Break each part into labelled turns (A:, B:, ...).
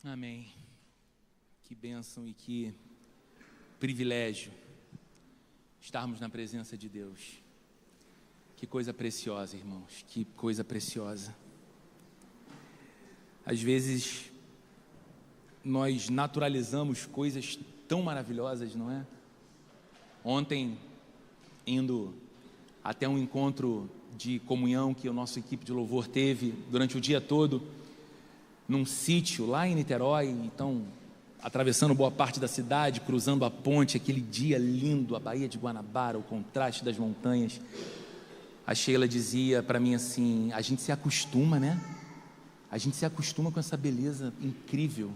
A: Amém. Que bênção e que privilégio estarmos na presença de Deus. Que coisa preciosa, irmãos, que coisa preciosa. Às vezes nós naturalizamos coisas tão maravilhosas, não é? Ontem, indo até um encontro de comunhão que a nossa equipe de louvor teve durante o dia todo, num sítio lá em Niterói, então atravessando boa parte da cidade, cruzando a ponte, aquele dia lindo, a Baía de Guanabara, o contraste das montanhas. A Sheila dizia para mim assim: a gente se acostuma, né? A gente se acostuma com essa beleza incrível.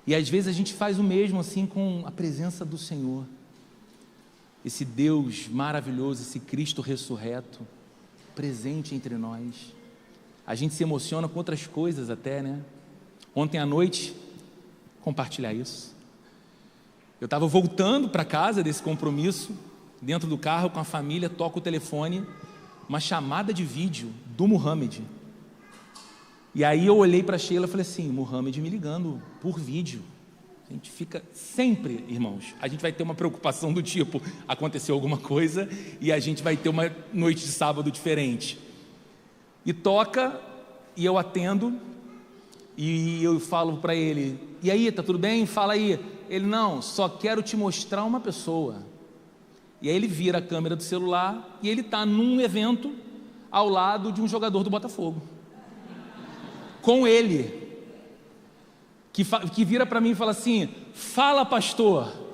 A: E às vezes a gente faz o mesmo assim com a presença do Senhor. Esse Deus maravilhoso, esse Cristo ressurreto, presente entre nós. A gente se emociona com outras coisas até, né? Ontem à noite, compartilhar isso. Eu estava voltando para casa desse compromisso, dentro do carro com a família, toco o telefone, uma chamada de vídeo do Muhammad. E aí eu olhei para a Sheila e falei assim: Muhammad me ligando por vídeo. A gente fica sempre, irmãos, a gente vai ter uma preocupação do tipo, aconteceu alguma coisa e a gente vai ter uma noite de sábado diferente. E toca, e eu atendo, e eu falo para ele: e aí, tá tudo bem? Fala aí. Ele: não, só quero te mostrar uma pessoa. E aí ele vira a câmera do celular e ele está num evento ao lado de um jogador do Botafogo, com ele, que vira para mim e fala assim: fala, pastor.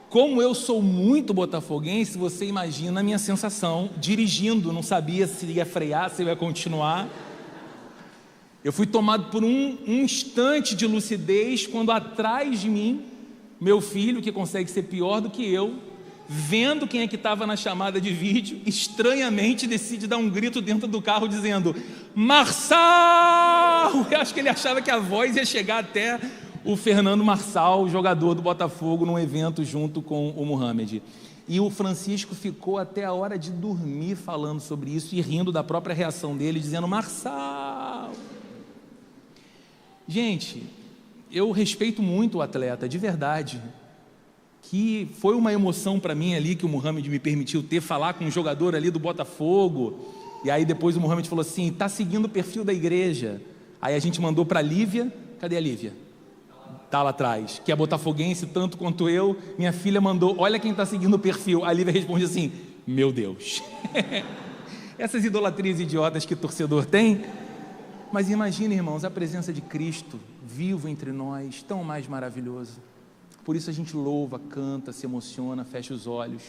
A: Como eu sou muito botafoguense, você imagina a minha sensação dirigindo, não sabia se ia frear, se ia continuar. Eu fui tomado por um instante de lucidez quando atrás de mim, meu filho, que consegue ser pior do que eu, vendo quem é que estava na chamada de vídeo, estranhamente decide dar um grito dentro do carro dizendo: Marçal! Eu acho que ele achava que a voz ia chegar até o Fernando Marçal, jogador do Botafogo, num evento junto com o Muhammad. E o Francisco ficou até a hora de dormir falando sobre isso e rindo da própria reação dele, dizendo: Marçal! Gente, eu respeito muito o atleta, de verdade, que foi uma emoção para mim ali que o Muhammad me permitiu ter, falar com um jogador ali do Botafogo. E aí depois o Muhammad falou assim: está seguindo o perfil da igreja. Aí a gente mandou para a Lívia. Cadê a Lívia? Está lá atrás, que é botafoguense tanto quanto eu. Minha filha mandou: olha quem está seguindo o perfil. A Lívia responde assim: meu Deus. Essas idolatrias idiotas que o torcedor tem. Mas imagine, irmãos, a presença de Cristo vivo entre nós, tão mais maravilhoso. Por isso a gente louva, canta, se emociona, fecha os olhos.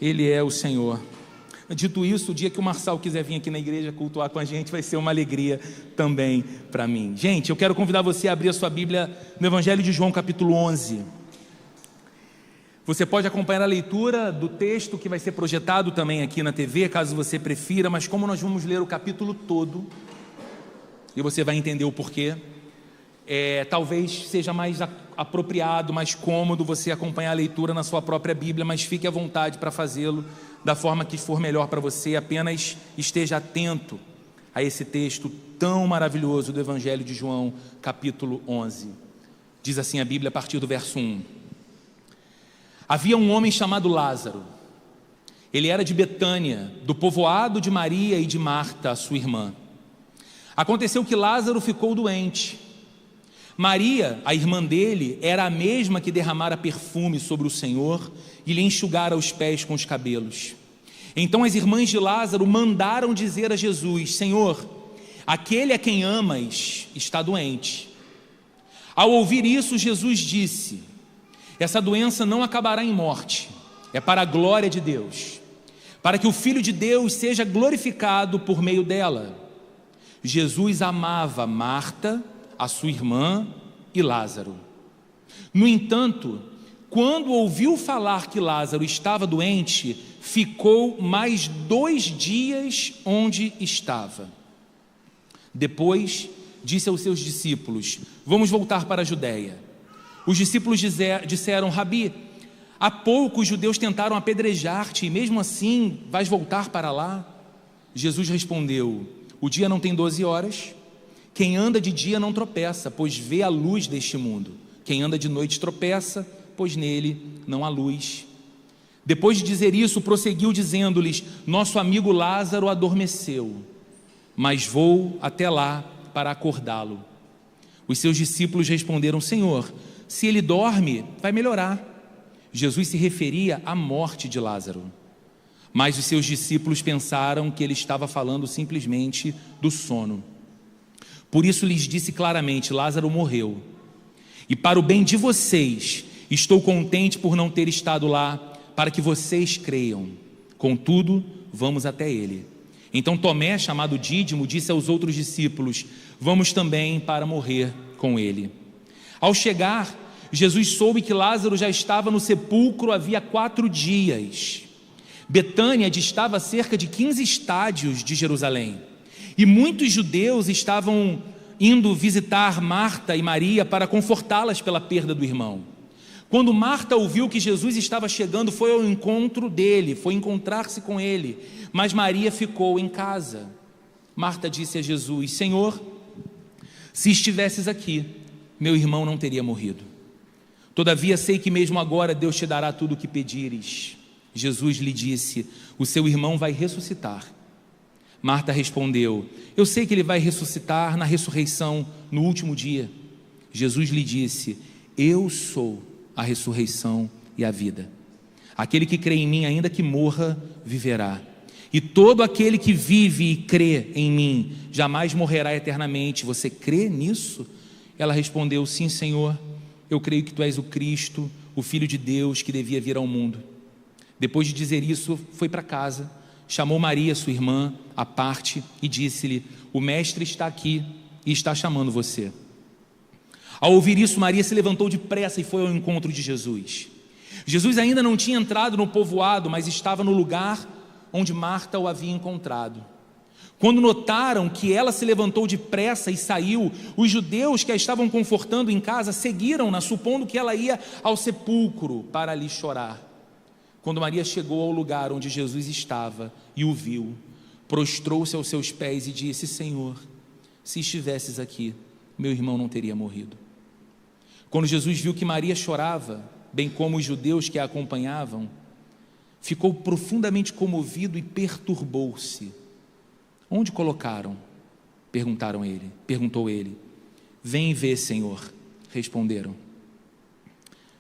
A: Ele é o Senhor. Dito isso, o dia que o Marçal quiser vir aqui na igreja cultuar com a gente, vai ser uma alegria também para mim. Gente, eu quero convidar você a abrir a sua Bíblia no Evangelho de João, capítulo 11. Você pode acompanhar a leitura do texto que vai ser projetado também aqui na TV, caso você prefira, mas como nós vamos ler o capítulo todo, e você vai entender o porquê, talvez seja mais apropriado, mais cômodo você acompanhar a leitura na sua própria Bíblia, mas fique à vontade para fazê-lo da forma que for melhor para você. Apenas esteja atento a esse texto tão maravilhoso do Evangelho de João, capítulo 11. Diz assim a Bíblia a partir do verso 1. Havia um homem chamado Lázaro. Ele era de Betânia, do povoado de Maria e de Marta, a sua irmã. Aconteceu que Lázaro ficou doente. Maria, a irmã dele, era a mesma que derramara perfume sobre o Senhor e lhe enxugara os pés com os cabelos. Então as irmãs de Lázaro mandaram dizer a Jesus: Senhor, aquele a quem amas está doente. Ao ouvir isso, Jesus disse: essa doença não acabará em morte, é para a glória de Deus, para que o Filho de Deus seja glorificado por meio dela. Jesus amava Marta, a sua irmã e Lázaro. No entanto, quando ouviu falar que Lázaro estava doente, ficou mais 2 dias onde estava. Depois disse aos seus discípulos: vamos voltar para a Judéia. Os discípulos disseram: Rabi, há pouco os judeus tentaram apedrejar-te e mesmo assim vais voltar para lá? Jesus respondeu: o dia não tem 12 horas? Quem anda de dia não tropeça, pois vê a luz deste mundo. Quem anda de noite tropeça, pois nele não há luz. Depois de dizer isso, prosseguiu dizendo-lhes: nosso amigo Lázaro adormeceu, mas vou até lá para acordá-lo. Os seus discípulos responderam: Senhor, se ele dorme, vai melhorar. Jesus se referia à morte de Lázaro, mas os seus discípulos pensaram que ele estava falando simplesmente do sono. Por isso lhes disse claramente: Lázaro morreu, e para o bem de vocês, estou contente por não ter estado lá, para que vocês creiam. Contudo, vamos até ele. Então Tomé, chamado Dídimo, disse aos outros discípulos: vamos também para morrer com ele. Ao chegar, Jesus soube que Lázaro já estava no sepulcro havia 4 dias. Betânia distava cerca de 15 estádios de Jerusalém, e muitos judeus estavam indo visitar Marta e Maria para confortá-las pela perda do irmão. Quando Marta ouviu que Jesus estava chegando, foi ao encontro dele, foi encontrar-se com ele, mas Maria ficou em casa. Marta disse a Jesus: Senhor, se estivesses aqui, meu irmão não teria morrido. Todavia sei que mesmo agora Deus te dará tudo o que pedires. Jesus lhe disse: o seu irmão vai ressuscitar. Marta respondeu: eu sei que ele vai ressuscitar na ressurreição no último dia. Jesus lhe disse: eu sou a ressurreição e a vida. Aquele que crê em mim, ainda que morra, viverá. E todo aquele que vive e crê em mim jamais morrerá eternamente. Você crê nisso? Ela respondeu: sim, Senhor, eu creio que tu és o Cristo, o Filho de Deus que devia vir ao mundo. Depois de dizer isso, foi para casa, chamou Maria, sua irmã, à parte, e disse-lhe: o mestre está aqui e está chamando você. Ao ouvir isso, Maria se levantou depressa e foi ao encontro de Jesus. Jesus ainda não tinha entrado no povoado, mas estava no lugar onde Marta o havia encontrado. Quando notaram que ela se levantou depressa e saiu, os judeus que a estavam confortando em casa seguiram-na, supondo que ela ia ao sepulcro para ali chorar. Quando Maria chegou ao lugar onde Jesus estava e o viu, prostrou-se aos seus pés e disse: Senhor, se estivesses aqui, meu irmão não teria morrido. Quando Jesus viu que Maria chorava, bem como os judeus que a acompanhavam, ficou profundamente comovido e perturbou-se. Onde colocaram? Perguntou ele. Vem e vê, Senhor, responderam.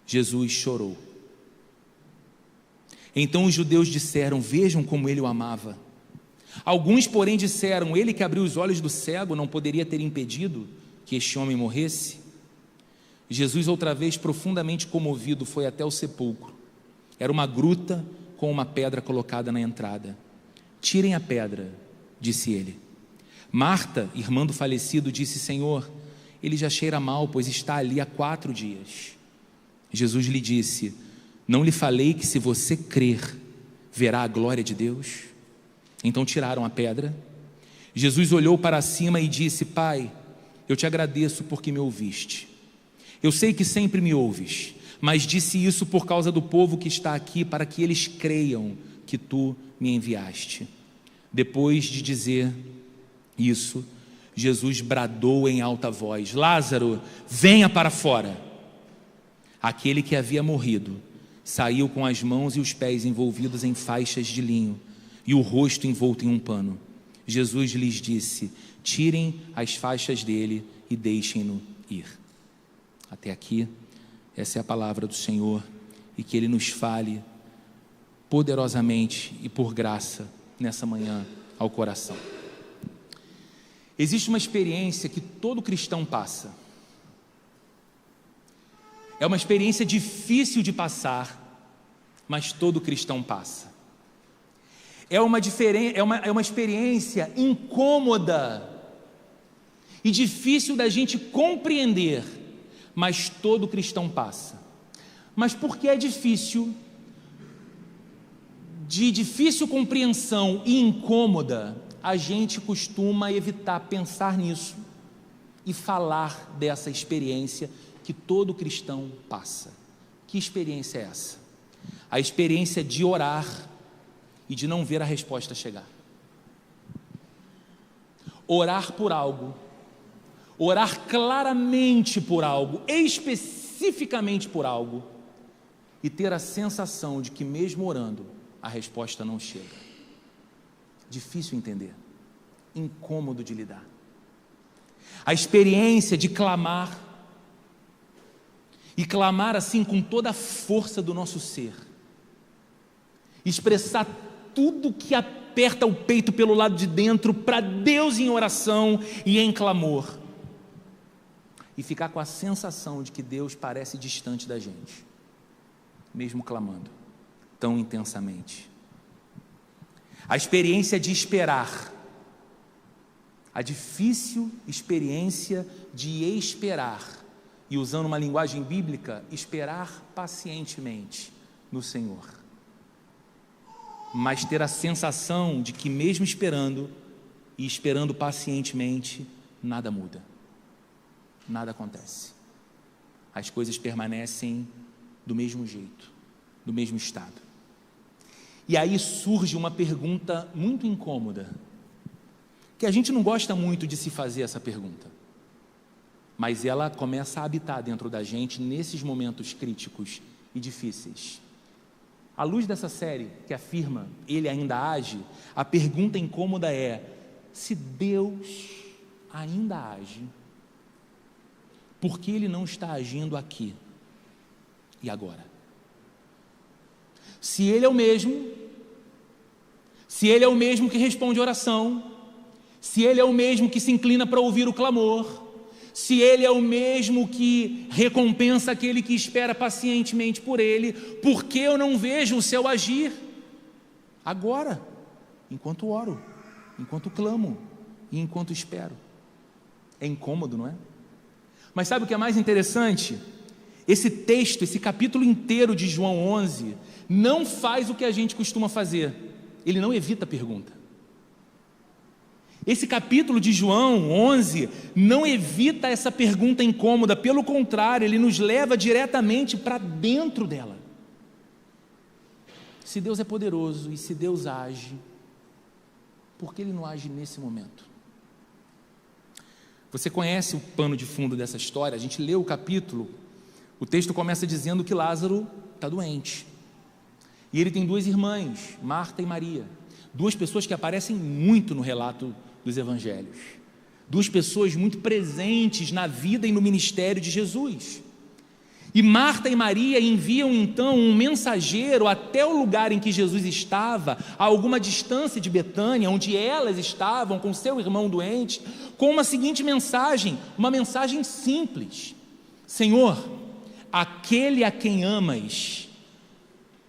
A: Jesus chorou. Então os judeus disseram: vejam como ele o amava. Alguns, porém, disseram: ele que abriu os olhos do cego não poderia ter impedido que este homem morresse? Jesus, outra vez profundamente comovido, foi até o sepulcro. Era uma gruta com uma pedra colocada na entrada. Tirem a pedra, disse ele. Marta, irmã do falecido, disse: Senhor, ele já cheira mal, pois está ali há 4 dias. Jesus lhe disse: não lhe falei que se você crer, verá a glória de Deus? Então tiraram a pedra. Jesus olhou para cima e disse: Pai, eu te agradeço porque me ouviste. Eu sei que sempre me ouves, mas disse isso por causa do povo que está aqui, para que eles creiam que tu me enviaste. Depois de dizer isso, Jesus bradou em alta voz: Lázaro, venha para fora. Aquele que havia morrido saiu com as mãos e os pés envolvidos em faixas de linho e o rosto envolto em um pano. Jesus lhes disse: tirem as faixas dele e deixem-no ir. Até aqui, essa é a palavra do Senhor, e que Ele nos fale poderosamente e por graça nessa manhã ao coração. Existe uma experiência que todo cristão passa. É uma experiência difícil de passar, mas todo cristão passa. É uma experiência incômoda e difícil da gente compreender, mas todo cristão passa. Mas porque é difícil, de difícil compreensão e incômoda, a gente costuma evitar pensar nisso e falar dessa experiência que todo cristão passa. Que experiência é essa? A experiência de orar e de não ver a resposta chegar. Orar por algo orar claramente por algo, especificamente por algo, e ter a sensação de que mesmo orando, a resposta não chega. Difícil entender, incômodo de lidar. A experiência de clamar, e clamar assim com toda a força do nosso ser, expressar tudo que aperta o peito pelo lado de dentro para Deus em oração e em clamor, e ficar com a sensação de que Deus parece distante da gente, mesmo clamando tão intensamente. A experiência de esperar, a difícil experiência de esperar, e usando uma linguagem bíblica, esperar pacientemente no Senhor, mas ter a sensação de que mesmo esperando, e esperando pacientemente, nada muda, nada acontece, as coisas permanecem do mesmo jeito, do mesmo estado. E aí surge uma pergunta muito incômoda, que a gente não gosta muito de se fazer essa pergunta, mas ela começa a habitar dentro da gente nesses momentos críticos e difíceis. À luz dessa série que afirma Ele ainda age, a pergunta incômoda é: se Deus ainda age, por que Ele não está agindo aqui e agora? Se Ele é o mesmo, se Ele é o mesmo que responde oração, se Ele é o mesmo que se inclina para ouvir o clamor, se Ele é o mesmo que recompensa aquele que espera pacientemente por Ele, por que eu não vejo o Seu agir agora, enquanto oro, enquanto clamo e enquanto espero? É incômodo, não é? Mas sabe o que é mais interessante? Esse texto, esse capítulo inteiro de João 11, não faz o que a gente costuma fazer, ele não evita a pergunta. Esse capítulo de João 11 não evita essa pergunta incômoda, pelo contrário, ele nos leva diretamente para dentro dela. Se Deus é poderoso e se Deus age, por que Ele não age nesse momento? Você conhece o pano de fundo dessa história? A gente leu o capítulo, o texto começa dizendo que Lázaro está doente, e ele tem duas irmãs, Marta e Maria, duas pessoas que aparecem muito no relato dos evangelhos, duas pessoas muito presentes na vida e no ministério de Jesus. E Marta e Maria enviam então um mensageiro até o lugar em que Jesus estava, a alguma distância de Betânia, onde elas estavam com seu irmão doente, com uma seguinte mensagem, uma mensagem simples: Senhor, aquele a quem amas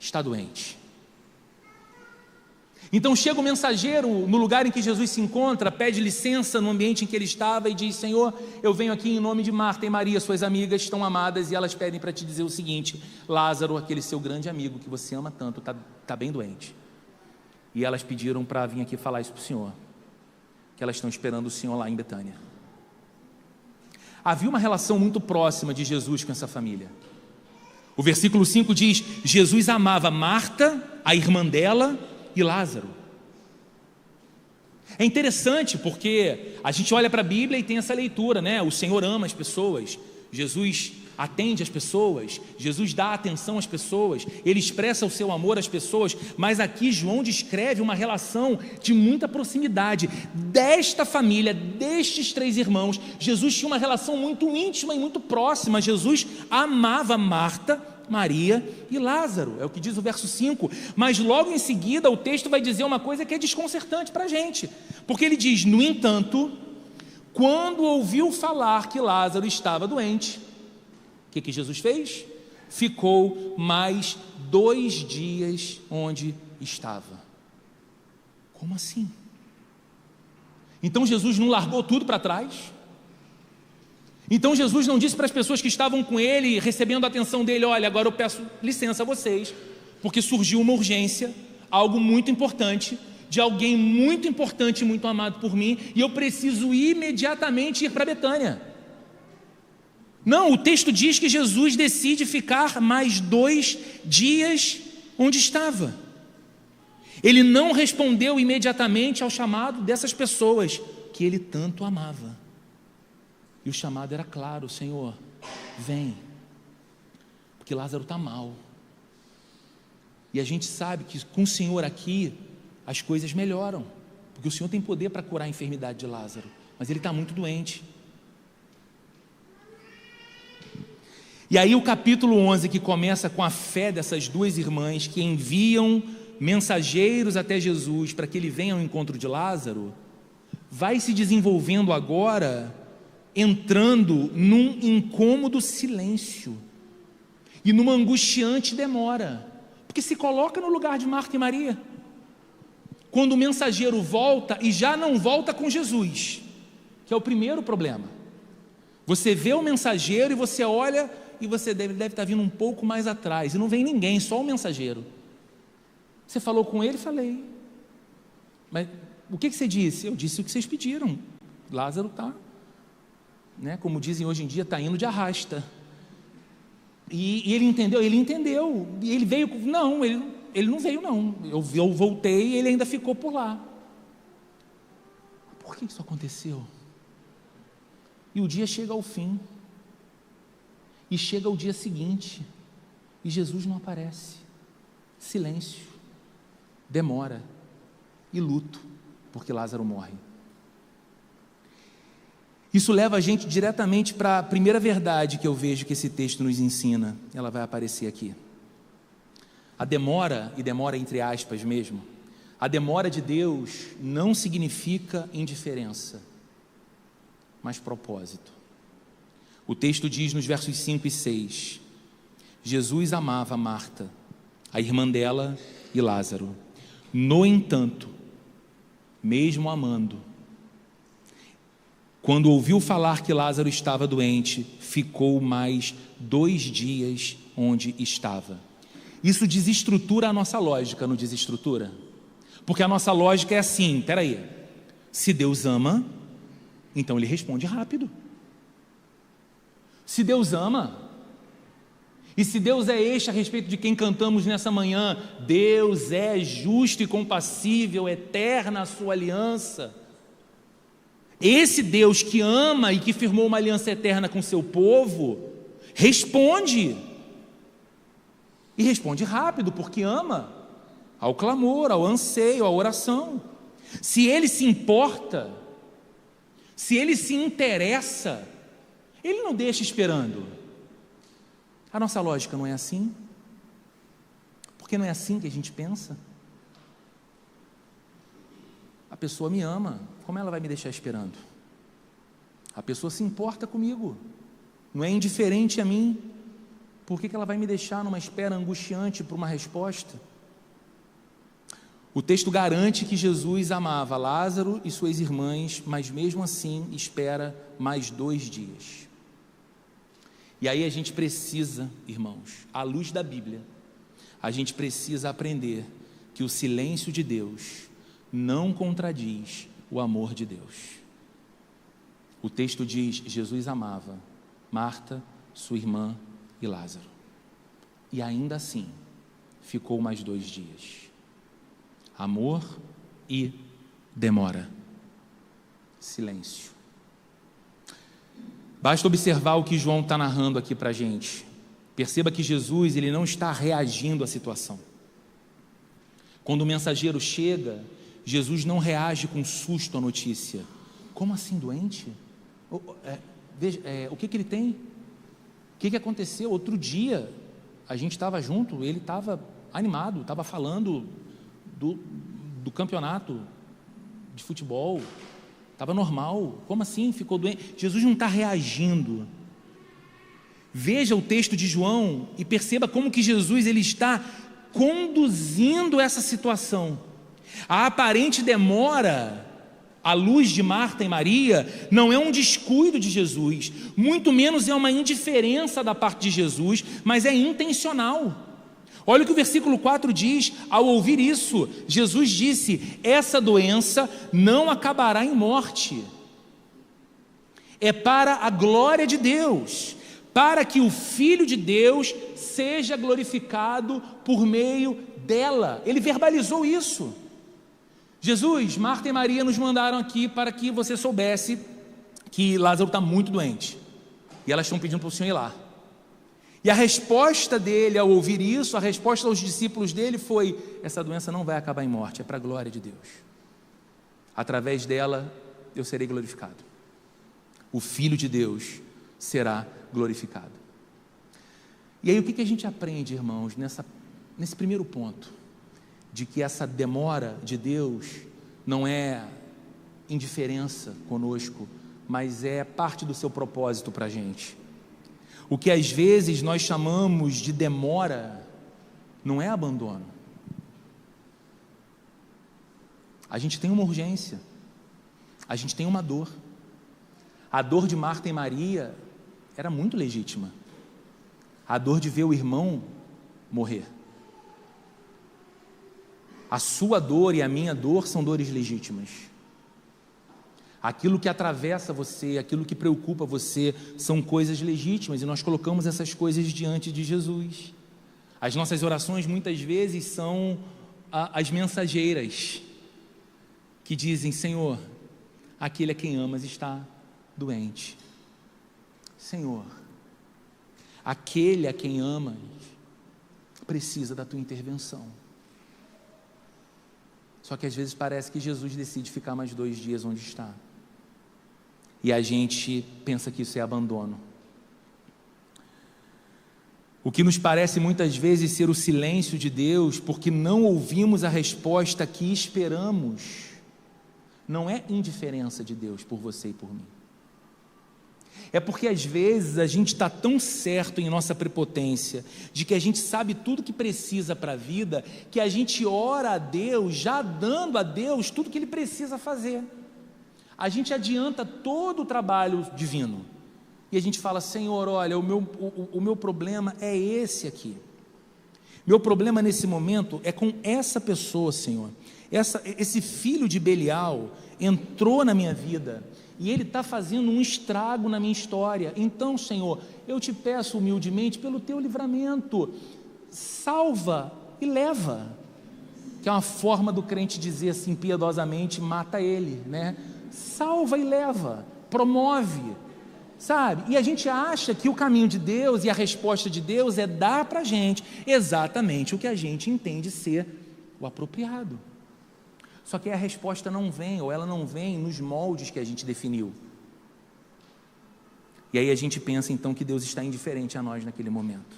A: está doente. Então chega o mensageiro no lugar em que Jesus se encontra, pede licença no ambiente em que ele estava e diz: Senhor, eu venho aqui em nome de Marta e Maria, suas amigas estão amadas, e elas pedem para te dizer o seguinte: Lázaro, aquele seu grande amigo que você ama tanto, está bem doente. E elas pediram para vir aqui falar isso para o Senhor, que elas estão esperando o Senhor lá em Betânia. Havia uma relação muito próxima de Jesus com essa família. O versículo 5 diz: Jesus amava Marta, a irmã dela, e Lázaro. É interessante porque a gente olha para a Bíblia e tem essa leitura, né? O Senhor ama as pessoas, Jesus atende as pessoas, Jesus dá atenção às pessoas, Ele expressa o seu amor às pessoas, mas aqui João descreve uma relação de muita proximidade desta família, destes três irmãos. Jesus tinha uma relação muito íntima e muito próxima. Jesus amava Marta, Maria e Lázaro, é o que diz o verso 5, mas logo em seguida o texto vai dizer uma coisa que é desconcertante para a gente, porque ele diz: no entanto, quando ouviu falar que Lázaro estava doente, o que Jesus fez? Ficou mais 2 dias onde estava. Como assim? Então Jesus não largou tudo para trás? Então Jesus não disse para as pessoas que estavam com ele, recebendo a atenção dele: olha, agora eu peço licença a vocês, porque surgiu uma urgência, algo muito importante, de alguém muito importante e muito amado por mim, e eu preciso imediatamente ir para Betânia. Não, o texto diz que Jesus decide ficar mais 2 dias onde estava. Ele não respondeu imediatamente ao chamado dessas pessoas que ele tanto amava. E o chamado era claro: Senhor, vem, porque Lázaro está mal. E a gente sabe que com o Senhor aqui as coisas melhoram, porque o Senhor tem poder para curar a enfermidade de Lázaro, mas ele está muito doente. E aí o capítulo 11, que começa com a fé dessas duas irmãs que enviam mensageiros até Jesus para que ele venha ao encontro de Lázaro, vai se desenvolvendo agora, entrando num incômodo silêncio e numa angustiante demora, porque se coloca no lugar de Marta e Maria, quando o mensageiro volta e já não volta com Jesus, que é o primeiro problema. Você vê o mensageiro e você olha e você deve estar vindo um pouco mais atrás, e não vem ninguém, só o mensageiro. Você falou com ele? Falei. Mas o que você disse? Eu disse o que vocês pediram. Lázaro está, como dizem hoje em dia, está indo de arrasta. E ele entendeu? Ele entendeu. E ele veio? Não, ele não veio não. Eu voltei e ele ainda ficou por lá. Por que isso aconteceu? E o dia chega ao fim. E chega o dia seguinte, e Jesus não aparece. Silêncio, demora e luto, porque Lázaro morre. Isso leva a gente diretamente para a primeira verdade que eu vejo que esse texto nos ensina. Ela vai aparecer aqui. A demora, e demora entre aspas mesmo, a demora de Deus não significa indiferença, mas propósito. O texto diz nos versos 5 e 6, Jesus amava Marta, a irmã dela e Lázaro. No entanto, mesmo amando, quando ouviu falar que Lázaro estava doente, ficou mais 2 dias onde estava. Isso desestrutura a nossa lógica, não desestrutura? Porque a nossa lógica é assim, peraí, se Deus ama, então ele responde rápido. Se Deus ama, e se Deus é este a respeito de quem cantamos nessa manhã, Deus é justo e compassível, eterna a sua aliança, esse Deus que ama e que firmou uma aliança eterna com seu povo, responde, e responde rápido, porque ama, ao clamor, ao anseio, à oração. Se ele se importa, se ele se interessa, ele não deixa esperando. A nossa lógica não é assim? Porque não é assim que a gente pensa? A pessoa me ama, como ela vai me deixar esperando? A pessoa se importa comigo, não é indiferente a mim, por que ela vai me deixar numa espera angustiante por uma resposta? O texto garante que Jesus amava Lázaro e suas irmãs, mas mesmo assim espera mais 2 dias. E aí a gente precisa, irmãos, à luz da Bíblia, a gente precisa aprender que o silêncio de Deus não contradiz o amor de Deus. O texto diz: Jesus amava Marta, sua irmã e Lázaro, e ainda assim ficou mais 2 dias. Amor e demora, silêncio. Basta observar o que João está narrando aqui para a gente. Perceba que Jesus, ele não está reagindo à situação. Quando o mensageiro chega, Jesus não reage com susto à notícia. Como assim, doente? O que ele tem? O que aconteceu? Outro dia, a gente estava junto, ele estava animado, estava falando do campeonato de futebol, estava normal. Como assim? Ficou doente? Jesus não está reagindo. Veja o texto de João e perceba como que Jesus ele está conduzindo essa situação. A aparente demora à luz de Marta e Maria não é um descuido de Jesus, muito menos é uma indiferença da parte de Jesus, mas é intencional. Olha o que o versículo 4 diz. Ao ouvir isso, Jesus disse: essa doença não acabará em morte, é para a glória de Deus, para que o Filho de Deus seja glorificado por meio dela. Ele verbalizou isso. Jesus, Marta e Maria nos mandaram aqui para que você soubesse que Lázaro está muito doente, e elas estão pedindo para o Senhor ir lá. E a resposta dele ao ouvir isso, a resposta aos discípulos dele foi: essa doença não vai acabar em morte, é para a glória de Deus. Através dela eu serei glorificado. O Filho de Deus será glorificado. E aí o que a gente aprende, irmãos, nesse primeiro ponto? De que essa demora de Deus não é indiferença conosco, mas é parte do seu propósito para a gente. O que às vezes nós chamamos de demora não é abandono. A gente tem uma urgência, a gente tem uma dor. A dor de Marta e Maria era muito legítima. A dor de ver o irmão morrer. A sua dor e a minha dor são dores legítimas. Aquilo que atravessa você, aquilo que preocupa você, são coisas legítimas, e nós colocamos essas coisas diante de Jesus. As nossas orações muitas vezes são as mensageiras, que dizem: Senhor, aquele a quem amas está doente. Senhor, aquele a quem amas precisa da tua intervenção. Só que às vezes parece que Jesus decide ficar mais 2 dias onde está. E a gente pensa que isso é abandono. O que nos parece muitas vezes ser o silêncio de Deus, porque não ouvimos a resposta que esperamos, não é indiferença de Deus por você e por mim. É porque às vezes a gente está tão certo em nossa prepotência, de que a gente sabe tudo que precisa para a vida, que a gente ora a Deus, já dando a Deus tudo que Ele precisa fazer. A gente adianta todo o trabalho divino, e a gente fala: Senhor, olha, o meu problema é esse aqui. Meu problema nesse momento é com essa pessoa, Senhor. Esse filho de Belial entrou na minha vida, e ele está fazendo um estrago na minha história. Então, Senhor, eu te peço humildemente, pelo teu livramento, salva e leva, que é uma forma do crente dizer assim piedosamente: mata ele, né? Salva e leva, promove, sabe? E a gente acha que o caminho de Deus e a resposta de Deus é dar para a gente exatamente o que a gente entende ser o apropriado. Só que a resposta não vem, ou ela não vem nos moldes que a gente definiu. E aí a gente pensa então que Deus está indiferente a nós naquele momento.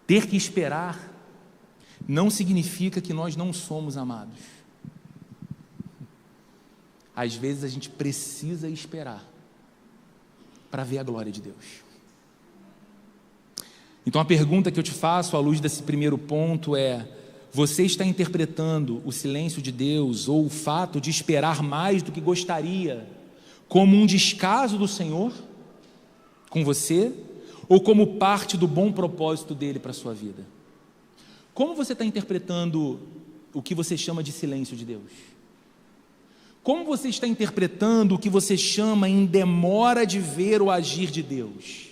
A: Ter que esperar não significa que nós não somos amados. Às vezes a gente precisa esperar para ver a glória de Deus. Então a pergunta que eu te faço à luz desse primeiro ponto é: você está interpretando o silêncio de Deus, ou o fato de esperar mais do que gostaria, como um descaso do Senhor com você, ou como parte do bom propósito dele para a sua vida? Como você está interpretando o que você chama de silêncio de Deus? Como você está interpretando o que você chama em demora de ver o agir de Deus?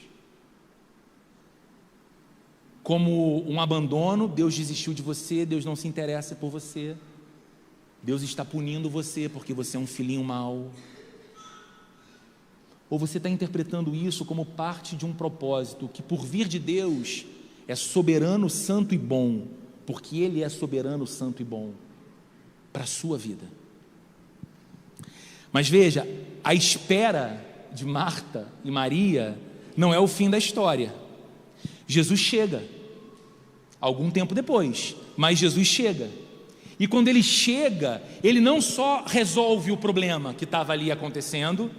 A: Como um abandono: Deus desistiu de você, Deus não se interessa por você, Deus está punindo você porque você é um filhinho mau? Ou você está interpretando isso como parte de um propósito que, por vir de Deus, é soberano, santo e bom, porque Ele é soberano, santo e bom para a sua vida? Mas veja, a espera de Marta e Maria não é o fim da história. Jesus chega algum tempo depois, mas Jesus chega. E quando Ele chega, Ele não só resolve o problema que estava ali acontecendo,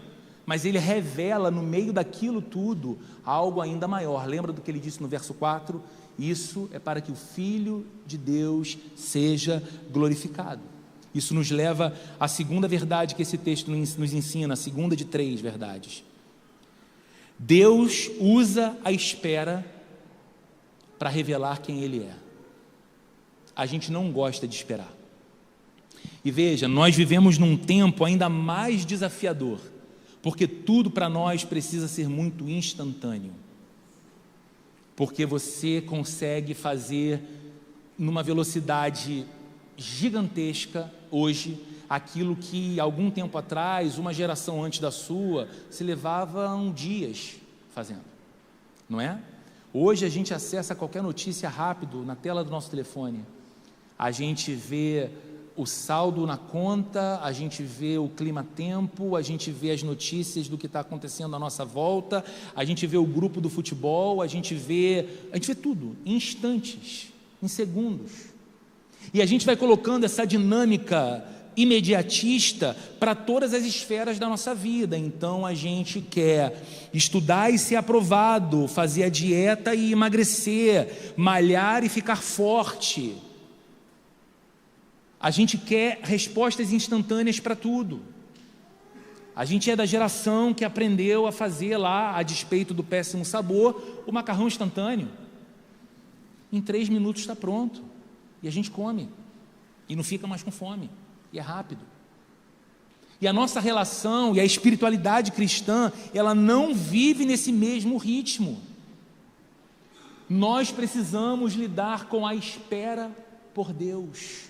A: mas Ele revela no meio daquilo tudo algo ainda maior. Lembra do que Ele disse no verso 4? Isso é para que o Filho de Deus seja glorificado. Isso nos leva à segunda verdade que esse texto nos ensina, a segunda de 3 verdades. Deus usa a espera para revelar quem Ele é. A gente não gosta de esperar. E veja, nós vivemos num tempo ainda mais desafiador, porque tudo para nós precisa ser muito instantâneo. Porque você consegue fazer numa velocidade gigantesca hoje aquilo que algum tempo atrás, uma geração antes da sua, se levavam dias fazendo, não é? Hoje a gente acessa qualquer notícia rápido na tela do nosso telefone, a gente vê o saldo na conta, a gente vê o clima-tempo, a gente vê as notícias do que está acontecendo à nossa volta, a gente vê o grupo do futebol, a gente vê tudo, em instantes, em segundos. E a gente vai colocando essa dinâmica imediatista para todas as esferas da nossa vida. Então a gente quer estudar e ser aprovado, fazer a dieta e emagrecer, malhar e ficar forte. A gente quer respostas instantâneas para tudo. A gente é da geração que aprendeu a fazer lá, a despeito do péssimo sabor, o macarrão instantâneo. Em 3 minutos está pronto. E a gente come. E não fica mais com fome. E é rápido. E a nossa relação e a espiritualidade cristã, ela não vive nesse mesmo ritmo. Nós precisamos lidar com a espera por Deus.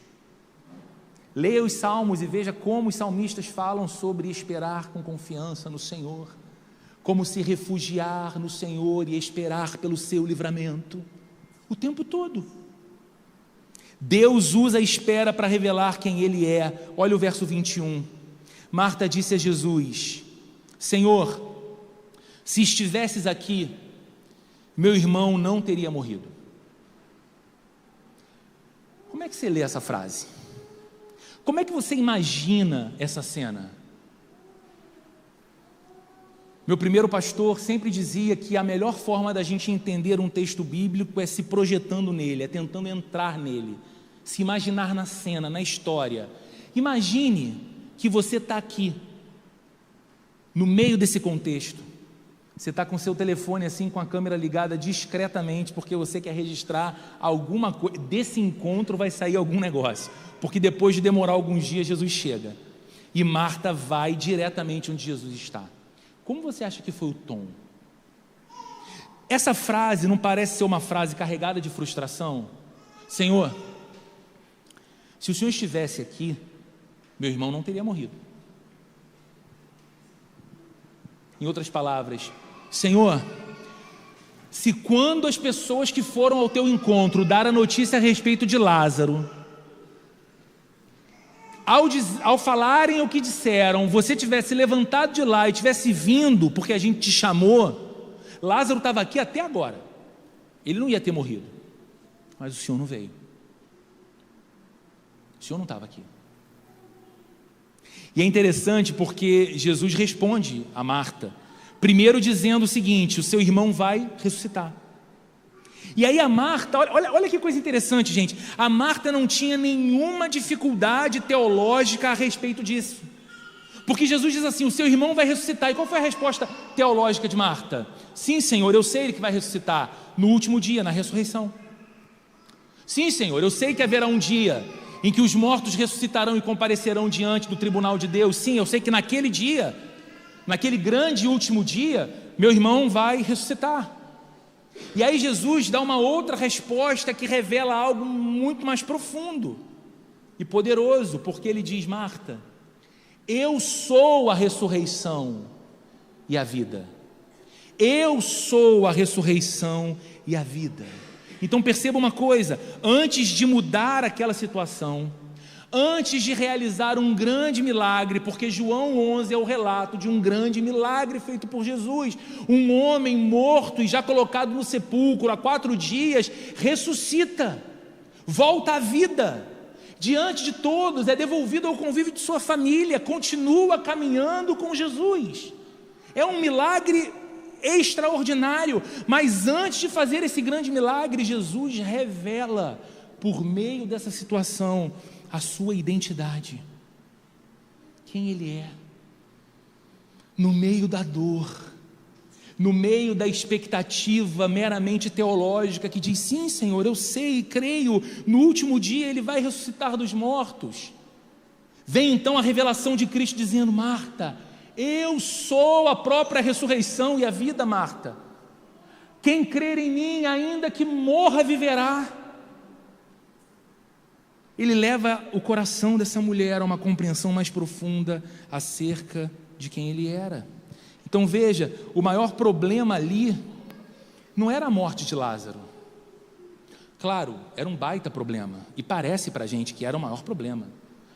A: Leia os salmos e veja como os salmistas falam sobre esperar com confiança no Senhor, como se refugiar no Senhor e esperar pelo seu livramento, o tempo todo. Deus usa a espera para revelar quem Ele é. Olha o verso 21, Marta disse a Jesus: Senhor, se estivesses aqui, meu irmão não teria morrido. Como é que você lê essa frase? Como é que você imagina essa cena? Meu primeiro pastor sempre dizia que a melhor forma da gente entender um texto bíblico é se projetando nele, é tentando entrar nele, se imaginar na cena, na história. Imagine que você está aqui, no meio desse contexto. Você está com seu telefone assim, com a câmera ligada discretamente, porque você quer registrar alguma coisa. Desse encontro vai sair algum negócio, porque depois de demorar alguns dias, Jesus chega. E Marta vai diretamente onde Jesus está. Como você acha que foi o tom? Essa frase não parece ser uma frase carregada de frustração? Senhor, se o Senhor estivesse aqui, meu irmão não teria morrido. Em outras palavras, Senhor, se quando as pessoas que foram ao teu encontro dar a notícia a respeito de Lázaro, ao falarem o que disseram, você tivesse levantado de lá e tivesse vindo, porque a gente te chamou, Lázaro estava aqui até agora, ele não ia ter morrido, mas o Senhor não veio, o Senhor não estava aqui. E é interessante porque Jesus responde a Marta, primeiro dizendo o seguinte: o seu irmão vai ressuscitar. E aí a Marta, olha que coisa interessante, gente, a Marta não tinha nenhuma dificuldade teológica a respeito disso, porque Jesus diz assim: o seu irmão vai ressuscitar. E qual foi a resposta teológica de Marta? Sim, Senhor, eu sei que vai ressuscitar no último dia, na ressurreição. Sim, Senhor, eu sei que haverá um dia em que os mortos ressuscitarão e comparecerão diante do tribunal de Deus. Sim, eu sei que naquele dia, naquele grande último dia, meu irmão vai ressuscitar. E aí Jesus dá uma outra resposta que revela algo muito mais profundo e poderoso, porque ele diz: Marta, eu sou a ressurreição e a vida. Eu sou a ressurreição e a vida. Então perceba uma coisa: antes de mudar aquela situação, antes de realizar um grande milagre, porque João 11 é o relato de um grande milagre feito por Jesus, um homem morto e já colocado no sepulcro há 4 dias, ressuscita, volta à vida, diante de todos, é devolvido ao convívio de sua família, continua caminhando com Jesus. É um milagre extraordinário, mas antes de fazer esse grande milagre, Jesus revela, por meio dessa situação, a sua identidade, quem Ele é, no meio da dor, no meio da expectativa meramente teológica que diz: sim, Senhor, eu sei e creio, no último dia Ele vai ressuscitar dos mortos. Vem então a revelação de Cristo dizendo: Marta, eu sou a própria ressurreição e a vida, Marta. Quem crer em mim, ainda que morra, viverá. ele leva o coração dessa mulher a uma compreensão mais profunda acerca de quem ele era. Então veja, o maior problema ali não era a morte de Lázaro. Claro, era um baita problema, e parece para a gente que era o maior problema,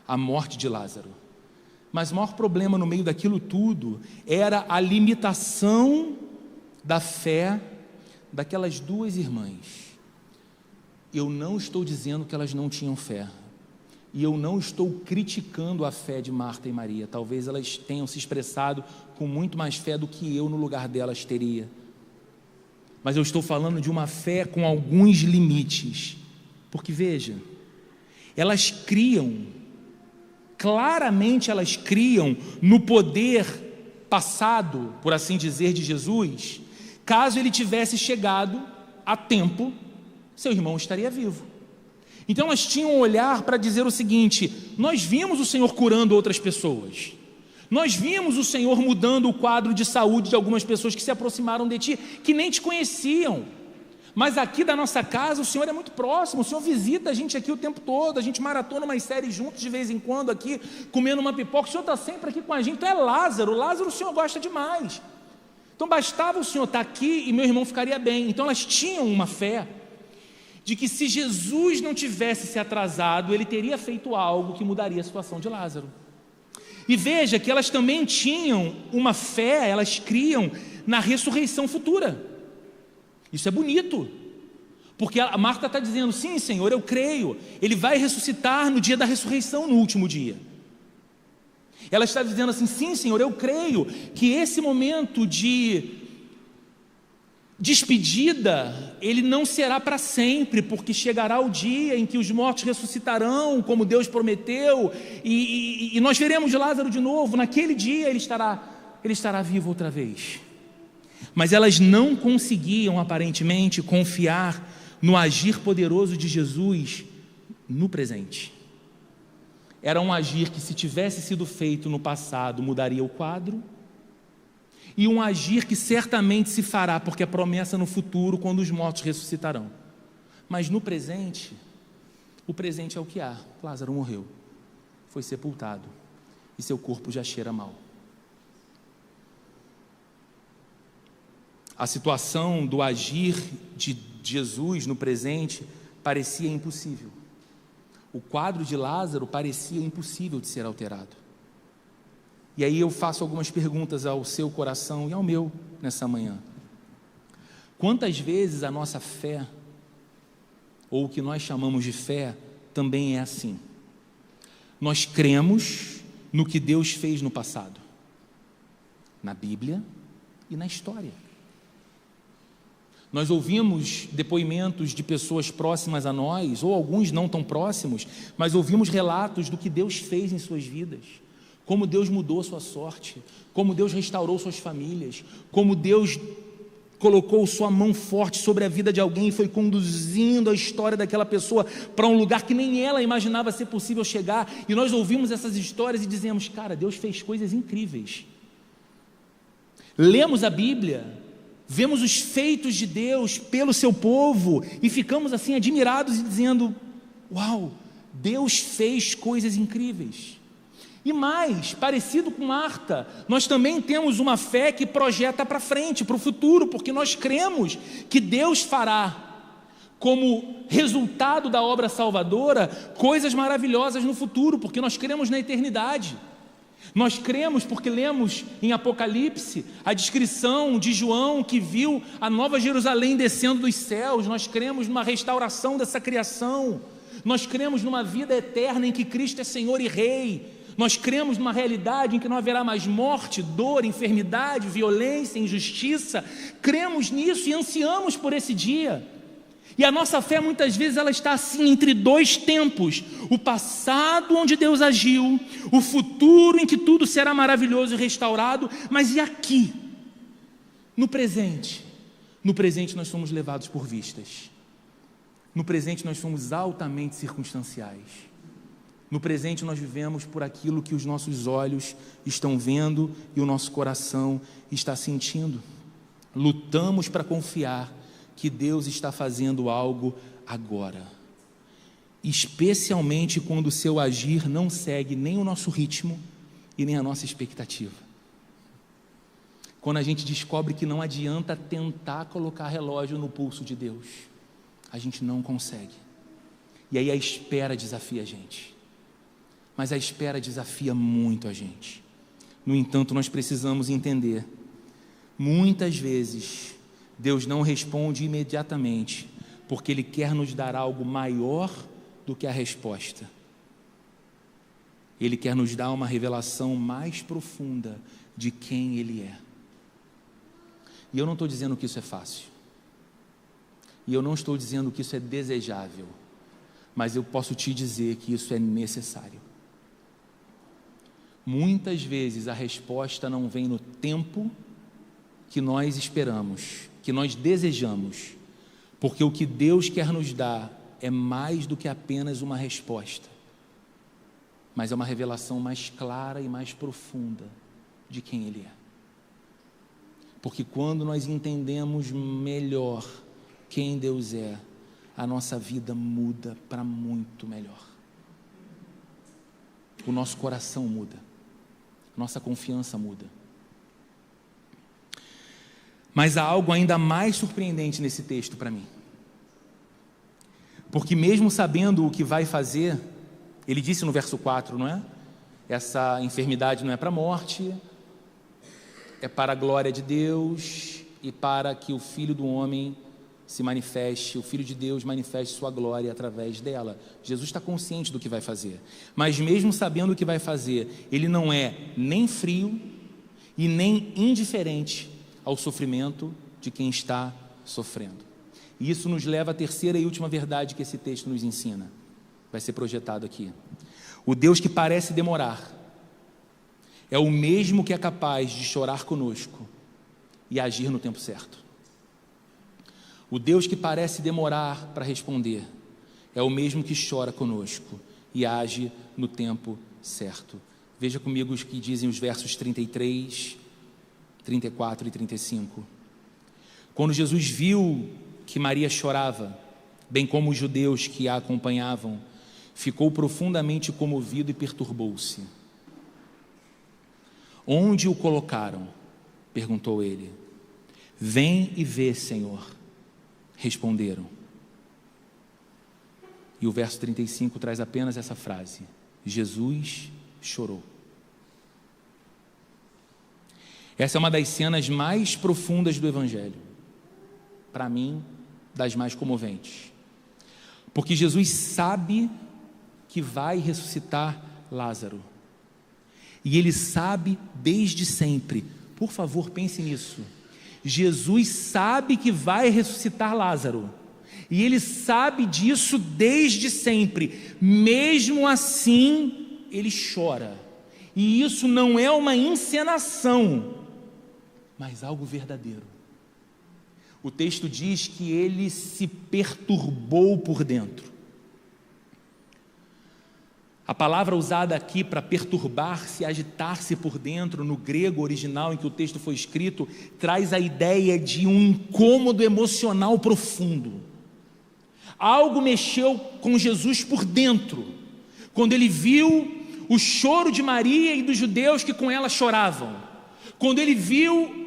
A: a morte de Lázaro. Mas o maior problema no meio daquilo tudo era a limitação da fé daquelas duas irmãs. Eu não estou dizendo que elas não tinham fé, e eu não estou criticando a fé de Marta e Maria. Talvez elas tenham se expressado com muito mais fé do que eu no lugar delas teria. Mas eu estou falando de uma fé com alguns limites, porque veja, elas criam, claramente elas criam no poder passado, por assim dizer, de Jesus. Caso ele tivesse chegado a tempo, seu irmão estaria vivo. Então elas tinham um olhar para dizer o seguinte: nós vimos o Senhor curando outras pessoas, nós vimos o Senhor mudando o quadro de saúde de algumas pessoas que se aproximaram de ti, que nem te conheciam, mas aqui da nossa casa o Senhor é muito próximo, o Senhor visita a gente aqui o tempo todo, a gente maratona umas séries juntos de vez em quando aqui, comendo uma pipoca, o Senhor está sempre aqui com a gente. Então é Lázaro o Senhor gosta demais, então bastava o Senhor estar aqui e meu irmão ficaria bem. Então elas tinham uma fé de que se Jesus não tivesse se atrasado, ele teria feito algo que mudaria a situação de Lázaro. E veja que elas também tinham uma fé, elas criam na ressurreição futura. Isso é bonito, porque a Marta está dizendo: sim, Senhor, eu creio, ele vai ressuscitar no dia da ressurreição, no último dia. Ela está dizendo assim: sim, Senhor, eu creio que esse momento de despedida, ele não será para sempre, porque chegará o dia em que os mortos ressuscitarão, como Deus prometeu, e nós veremos Lázaro de novo. Naquele dia ele estará vivo outra vez. Mas elas não conseguiam aparentemente confiar no agir poderoso de Jesus no presente. Era um agir que, se tivesse sido feito no passado, mudaria o quadro, e um agir que certamente se fará, porque é promessa no futuro, quando os mortos ressuscitarão. Mas no presente, o presente é o que há. Lázaro morreu, foi sepultado, e seu corpo já cheira mal. A situação do agir de Jesus no presente parecia impossível. O quadro de Lázaro parecia impossível de ser alterado. E aí eu faço algumas perguntas ao seu coração e ao meu nessa manhã. Quantas vezes a nossa fé, ou o que nós chamamos de fé, também é assim? Nós cremos no que Deus fez no passado, na Bíblia e na história. Nós ouvimos depoimentos de pessoas próximas a nós, ou alguns não tão próximos, mas ouvimos relatos do que Deus fez em suas vidas. Como Deus mudou sua sorte, como Deus restaurou suas famílias, como Deus colocou sua mão forte sobre a vida de alguém e foi conduzindo a história daquela pessoa para um lugar que nem ela imaginava ser possível chegar. E nós ouvimos essas histórias e dizemos: cara, Deus fez coisas incríveis. Lemos a Bíblia, vemos os feitos de Deus pelo seu povo e ficamos assim admirados e dizendo: uau, Deus fez coisas incríveis. E mais, parecido com Marta, nós também temos uma fé que projeta para frente, para o futuro, porque nós cremos que Deus fará, como resultado da obra salvadora, coisas maravilhosas no futuro, porque nós cremos na eternidade. Nós cremos porque lemos em Apocalipse a descrição de João, que viu a nova Jerusalém descendo dos céus. Nós cremos numa restauração dessa criação. Nós cremos numa vida eterna em que Cristo é Senhor e Rei. Nós cremos numa realidade em que não haverá mais morte, dor, enfermidade, violência, injustiça. Cremos nisso e ansiamos por esse dia. E a nossa fé muitas vezes ela está assim entre dois tempos: o passado onde Deus agiu, o futuro em que tudo será maravilhoso e restaurado. Mas e aqui? No presente? No presente nós somos levados por vistas. No presente nós somos altamente circunstanciais. No presente nós vivemos por aquilo que os nossos olhos estão vendo e o nosso coração está sentindo. Lutamos para confiar que Deus está fazendo algo agora. especialmente quando o seu agir não segue nem o nosso ritmo e nem a nossa expectativa. Quando a gente descobre que não adianta tentar colocar relógio no pulso de Deus, a gente não consegue. E aí a espera desafia a gente. Mas a espera desafia muito a gente. No entanto, nós precisamos entender, muitas vezes, Deus não responde imediatamente, porque Ele quer nos dar algo maior do que a resposta. Ele quer nos dar uma revelação mais profunda de quem Ele é. E eu não estou dizendo que isso é fácil. E eu não estou dizendo que isso é desejável. Mas eu posso te dizer que isso é necessário. Muitas vezes a resposta não vem no tempo que nós esperamos, que nós desejamos, porque o que Deus quer nos dar é mais do que apenas uma resposta, mas é uma revelação mais clara e mais profunda de quem Ele é. Porque quando nós entendemos melhor quem Deus é, a nossa vida muda para muito melhor. O nosso coração muda, nossa confiança muda. Mas há algo ainda mais surpreendente nesse texto para mim. Porque mesmo sabendo o que vai fazer, ele disse no verso 4, não é? Essa enfermidade não é para a morte, é para a glória de Deus e para que o Filho do homem se manifeste, o Filho de Deus manifeste sua glória através dela. Jesus está consciente do que vai fazer, mas mesmo sabendo o que vai fazer, ele não é nem frio e nem indiferente ao sofrimento de quem está sofrendo. E isso nos leva à terceira e última verdade que esse texto nos ensina. Vai ser projetado aqui. O Deus que parece demorar é o mesmo que é capaz de chorar conosco e agir no tempo certo. O Deus que parece demorar para responder é o mesmo que chora conosco e age no tempo certo. Veja comigo os que dizem os versos 33, 34 e 35. Quando Jesus viu que Maria chorava, bem como os judeus que a acompanhavam, ficou profundamente comovido e perturbou-se. Onde o colocaram? Perguntou ele. Vem e vê, Senhor, responderam. E o verso 35 traz apenas essa frase: Jesus chorou. Essa é uma das cenas mais profundas do Evangelho, para mim, das mais comoventes, porque Jesus sabe que vai ressuscitar Lázaro, e Ele sabe desde sempre. Por favor, pense nisso. Jesus sabe que vai ressuscitar Lázaro, e Ele sabe disso desde sempre. Mesmo assim, Ele chora, e isso não é uma encenação, mas algo verdadeiro. O texto diz que ele se perturbou por dentro. A palavra usada aqui para perturbar-se, agitar-se por dentro, no grego original em que o texto foi escrito, traz a ideia de um incômodo emocional profundo. Algo mexeu com Jesus por dentro, quando ele viu o choro de Maria e dos judeus que com ela choravam, quando ele viu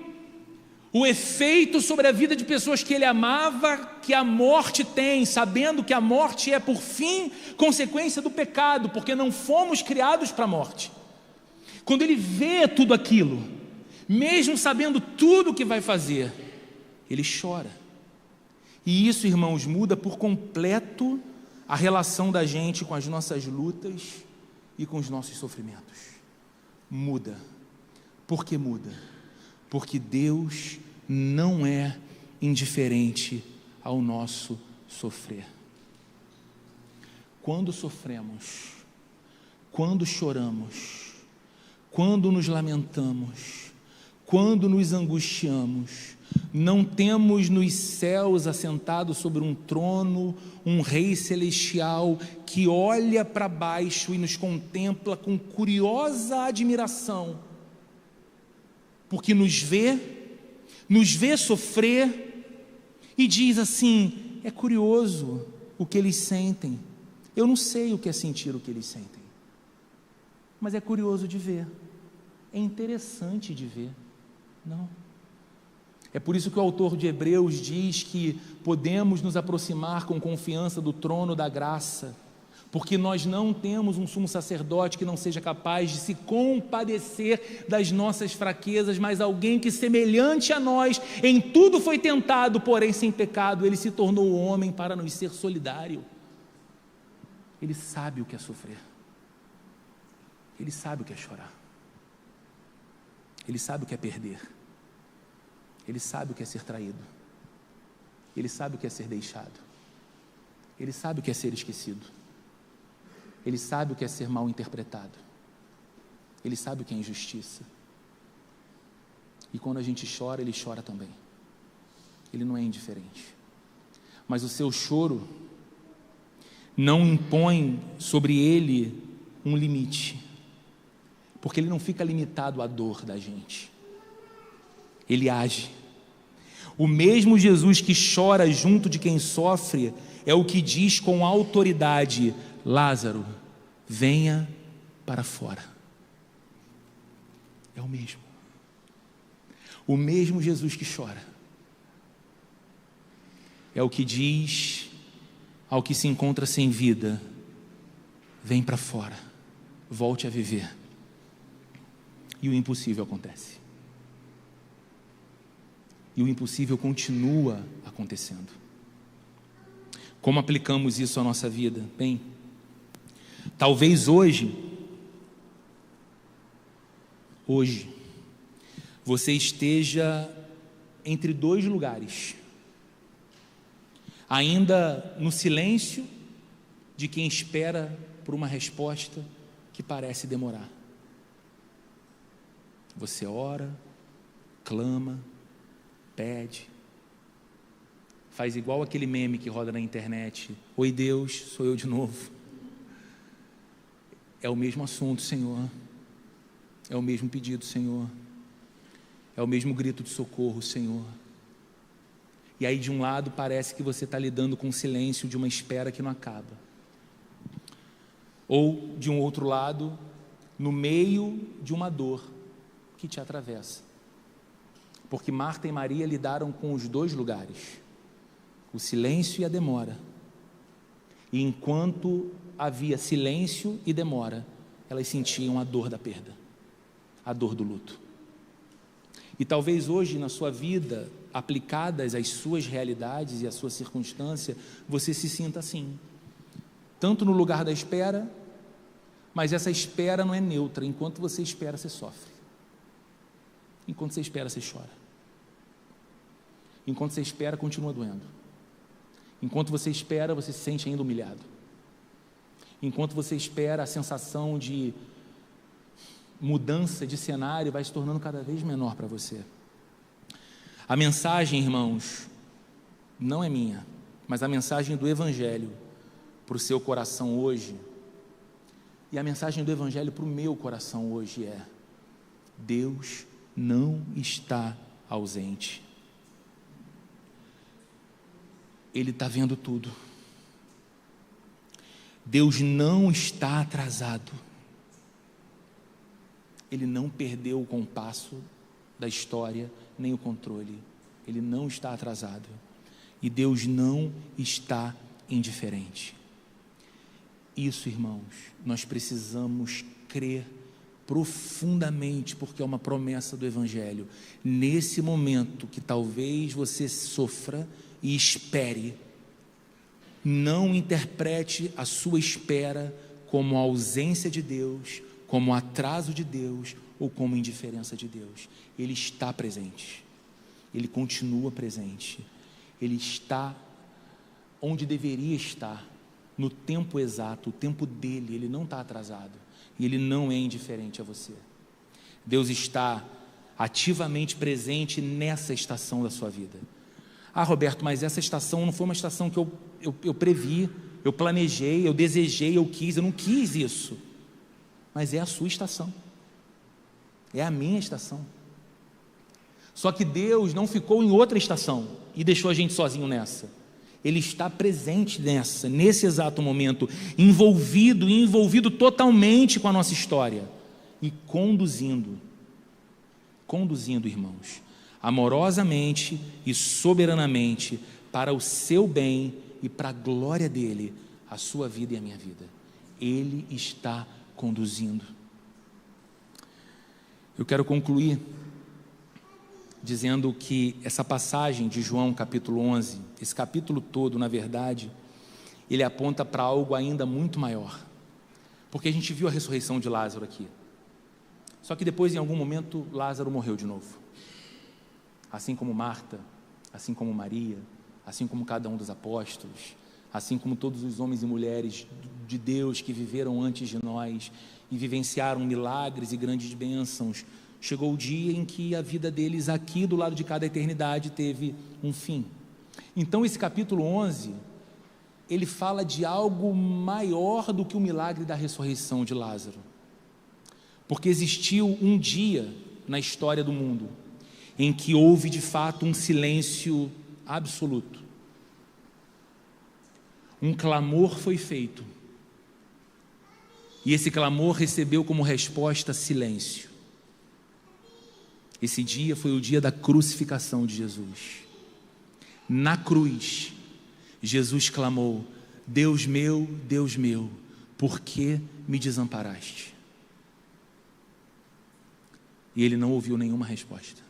A: o efeito sobre a vida de pessoas que ele amava, que a morte tem, sabendo que a morte é, por fim, consequência do pecado, porque não fomos criados para a morte. Quando ele vê tudo aquilo, mesmo sabendo tudo o que vai fazer, ele chora. E isso, irmãos, muda por completo a relação da gente com as nossas lutas e com os nossos sofrimentos. Muda. Por que muda? Porque Deus não é indiferente ao nosso sofrer. Quando sofremos, quando choramos, quando nos lamentamos, quando nos angustiamos, não temos nos céus assentado sobre um trono um rei celestial que olha para baixo e nos contempla com curiosa admiração, porque nos vê sofrer e diz assim: é curioso o que eles sentem, Eu não sei o que é sentir o que eles sentem, mas é curioso de ver, é interessante de ver, não? É por isso que o autor de Hebreus diz que podemos nos aproximar com confiança do trono da graça, porque nós não temos um sumo sacerdote que não seja capaz de se compadecer das nossas fraquezas, mas alguém que, semelhante a nós, em tudo foi tentado, porém sem pecado. Ele se tornou homem para nos ser solidário. Ele sabe o que é sofrer, ele sabe o que é chorar, ele sabe o que é perder, ele sabe o que é ser traído, ele sabe o que é ser deixado, ele sabe o que é ser esquecido, ele sabe o que é ser mal interpretado, ele sabe o que é injustiça. E quando a gente chora, ele chora também. Ele não é indiferente. Mas o seu choro não impõe sobre ele um limite, porque ele não fica limitado à dor da gente. Ele age. O mesmo Jesus que chora junto de quem sofre é o que diz com autoridade: Lázaro, venha para fora. É o mesmo. O mesmo Jesus que chora é o que diz ao que se encontra sem vida: vem para fora, volte a viver. E o impossível acontece. E o impossível continua acontecendo. Como aplicamos isso à nossa vida? Bem, talvez hoje, você esteja entre dois lugares, ainda no silêncio de quem espera por uma resposta que parece demorar. Você ora, clama, pede, faz igual aquele meme que roda na internet: oi Deus, sou eu de novo. É o mesmo assunto, Senhor, é o mesmo pedido, Senhor, é o mesmo grito de socorro, Senhor. E aí de um lado parece que você está lidando com o silêncio de uma espera que não acaba, ou de um outro lado, no meio de uma dor que te atravessa, porque Marta e Maria lidaram com os dois lugares, o silêncio e a demora. E enquanto havia silêncio e demora, elas sentiam a dor da perda, a dor do luto. E talvez hoje na sua vida, aplicadas às suas realidades e à sua circunstância, você se sinta assim, tanto no lugar da espera, mas essa espera não é neutra. Enquanto você espera, você sofre. Enquanto você espera, você chora. Enquanto você espera, continua doendo. Enquanto você espera, você se sente ainda humilhado. Enquanto você espera, a sensação de mudança de cenário vai se tornando cada vez menor para você. A mensagem, irmãos, não é minha, mas a mensagem do Evangelho para o seu coração hoje, e a mensagem do Evangelho para o meu coração hoje é: Deus não está ausente. Ele está vendo tudo. Deus não está atrasado. Ele não perdeu o compasso da história, nem o controle. Ele não está atrasado. E Deus não está indiferente. Isso, irmãos, nós precisamos crer profundamente, porque é uma promessa do Evangelho. Nesse momento que talvez você sofra e espere, não interprete a sua espera como ausência de Deus, como atraso de Deus ou como indiferença de Deus. Ele está presente, Ele continua presente, Ele está onde deveria estar, no tempo exato, o tempo dele. Ele não está atrasado e Ele não é indiferente a você. Deus está ativamente presente nessa estação da sua vida. Ah, Roberto, mas essa estação não foi uma estação que eu previ, eu planejei, eu desejei, eu quis. Eu não quis isso, mas é a sua estação, é a minha estação. Só que Deus não ficou em outra estação e deixou a gente sozinho nessa. Ele está presente nesse exato momento, envolvido totalmente com a nossa história e conduzindo, irmãos, amorosamente e soberanamente para o seu bem e para a glória dele, a sua vida e a minha vida. Ele está conduzindo. Eu quero concluir dizendo que essa passagem de João capítulo 11, esse capítulo todo, na verdade, ele aponta para algo ainda muito maior, porque a gente viu a ressurreição de Lázaro aqui, só que depois, em algum momento, Lázaro morreu de novo, assim como Marta, assim como Maria, assim como cada um dos apóstolos, assim como todos os homens e mulheres de Deus que viveram antes de nós e vivenciaram milagres e grandes bênçãos. Chegou o dia em que a vida deles aqui do lado de cada eternidade teve um fim. Então esse capítulo 11, ele fala de algo maior do que o milagre da ressurreição de Lázaro. Porque existiu um dia na história do mundo em que houve de fato um silêncio absoluto. Um clamor foi feito. E esse clamor recebeu como resposta silêncio. Esse dia foi o dia da crucificação de Jesus. Na cruz, Jesus clamou: Deus meu, por que me desamparaste? E ele não ouviu nenhuma resposta.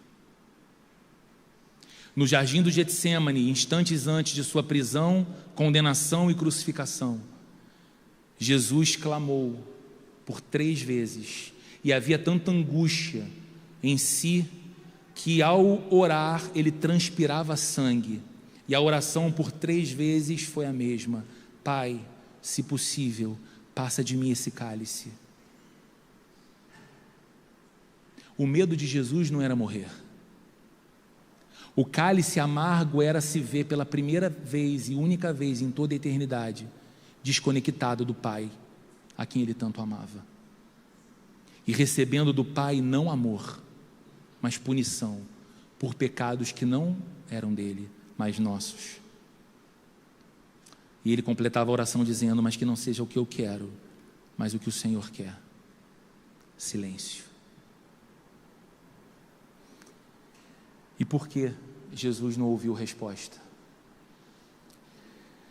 A: No jardim do Getsêmani, instantes antes de sua prisão, condenação e crucificação, Jesus clamou por 3 vezes, e havia tanta angústia em si, que ao orar ele transpirava sangue, e a oração por 3 vezes foi a mesma: Pai, se possível, passa de mim esse cálice. O medo de Jesus não era morrer. O cálice amargo era se ver pela primeira vez e única vez em toda a eternidade, desconectado do Pai, a quem ele tanto amava, e recebendo do Pai não amor, mas punição por pecados que não eram dele, mas nossos. E ele completava a oração dizendo: mas que não seja o que eu quero, mas o que o Senhor quer. Silêncio. E por que Jesus não ouviu resposta?